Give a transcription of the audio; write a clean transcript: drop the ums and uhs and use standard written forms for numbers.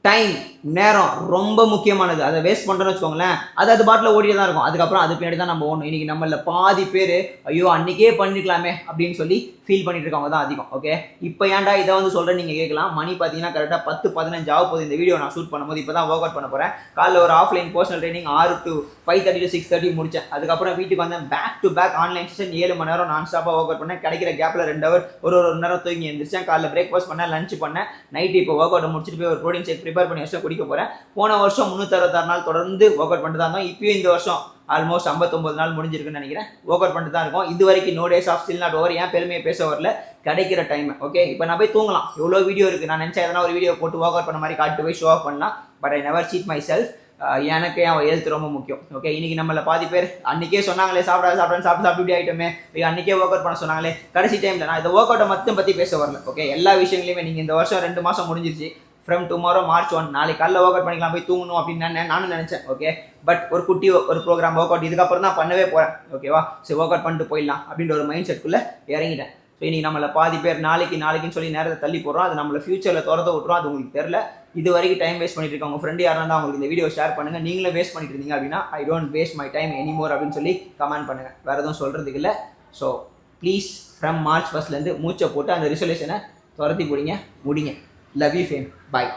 Time நேரம் ரொம்ப முக்கியமானது. அதை வேஸ்ட் பண்ணுறோன்னு வச்சுக்கோங்களேன், அது பாட்டில் ஓடிட்டு தான் இருக்கும். அதுக்கப்புறம் அது பின்னாடி தான் நம்ம ஓடணும். இன்றைக்கி நம்மள பாதி பேர் ஐயோ அன்றைக்கே பண்ணிருக்கலாமே அப்படின்னு சொல்லி ஃபீல் பண்ணிட்டு இருக்கவங்க தான் அதிகம். ஓகே, இப்போ ஏன்டா இதை வந்து சொல்கிறேன் நீங்கள் கேட்கலாம். மணி பார்த்தீங்கன்னா கரெக்டாக 10:15 ஆக போகுது. இந்த வீடியோ நான் ஷூட் பண்ணும்போது இப்போ தான் ஒர்க் அவுட் பண்ண போகிறேன். காலைல ஒரு offline personal training 6 to 5:30 to 6:30 முடித்தேன். அதுக்கப்புறம் வீட்டுக்கு வந்தேன். Back to back online session 7 மணி நேரம் நான் ஸ்டாப்பாக ஒர்க் அவுட் பண்ணேன். கிடைக்கிற கேப்பில் 2 ஹவர் ஒரு நேரம் தூங்கி எழுந்திரிச்சேன். காலைல பிரேக்ஃபாஸ்ட் பண்ணேன், லஞ்ச் பண்ணேன், நைட்டு இப்போ ஒர்க் அவுட் முடிச்சுட்டு போய் ஒரு ப்ரோட்டீன் ஷேக் ப்ரிப்பேர் பண்ணி வச்சு குடிக்க போகிறேன். போன வருஷம் 366 நாள் தொடர்ந்து ஒர்க் அவுட் பண்ணிட்டு தான் இருந்தோம். இப்பயும் இந்த வருஷம் ஆல்மோஸ்ட் 59 நாள் முடிஞ்சிருக்குன்னு நினைக்கிறேன். ஒர்க் அவுட் பண்ணிட்டு தான் இருக்கும். இது வரைக்கும் no days off still not over. ஏன் பெருமையை பேச வரல, கிடைக்கிற டைம். ஓகே, இப்போ நான் போய் தூங்கலாம். எவ்வளோ வீடியோ இருக்குது. நான் நினச்சா எதனா ஒரு வீடியோ போட்டு ஒர்க் அவுட் பண்ண மாதிரி காட்டு போய் ஷோ ஆஃப் பண்ணலாம். But I never cheat myself. எனக்கு என் ஹெல்த் ரொம்ப முக்கியம். ஓகே, இன்னைக்கு நம்மள பாதி பேர் அன்றைக்கே சொன்னாங்களே சாப்பிட்டு இப்படி ஆகிட்டோமே, அன்றைக்கே ஒர்க் அவுட் பண்ண சொன்னாங்களே. கடைசி டைமில் நான் இந்த ஒர்க் அவுட்டை மட்டும் பற்றி பேச வரல. ஓகே, எல்லா விஷயங்களையுமே நீங்கள் இந்த வருஷம் 2 மாதம் முடிஞ்சிருச்சு. ஃப்ரம் டுமாரோ March 1 நாளைக்கு காலைல ஒர்க் அவுட் பண்ணிக்கலாம், போய் தூங்கணும் அப்படின்னு நானும் நினச்சேன். ஓகே, பட் ஒரு குட்டி ஒரு ப்ரோக்ராம் ஒர்க் அவுட் இதுக்கப்புறம் தான் பண்ணவே போகிறேன். ஓகேவா, சரி ஒர்க் அவுட் பண்ணிட்டு போயிடலாம் அப்படின்ற ஒரு மைண்ட் செட்குள்ளே இறங்கிட்டேன். ஸோ இன்றைக்கி நம்மளை பாதி பேர் நாளைக்குன்னு சொல்லி நேரத்தை தள்ளி போடுறோம். அது நம்மளை ஃபியூச்சரில் திறந்து விட்டுரும். அது உங்களுக்கு தெரில. இது வரைக்கும் டைம் வேஸ்ட் பண்ணிட்டு இருக்க உங்கள் ஃப்ரெண்டு யாராக இருந்தால் அவங்களுக்கு இந்த வீடியோ ஷேர் பண்ணுங்கள். நீங்களும் வேஸ்ட் பண்ணிட்டு இருந்தீங்க அப்படின்னா I don't waste my time anymore அப்படின்னு சொல்லி கமெண்ட் பண்ணுங்கள். வேறு எதுவும் சொல்கிறதுக்கு இல்லை. ஸோ ப்ளீஸ் ஃப்ரம் March 1 மூச்சை போட்டு அந்த ரிசல்யூஷனை துரத்தி முடிங்க. Love you fam. பாய்.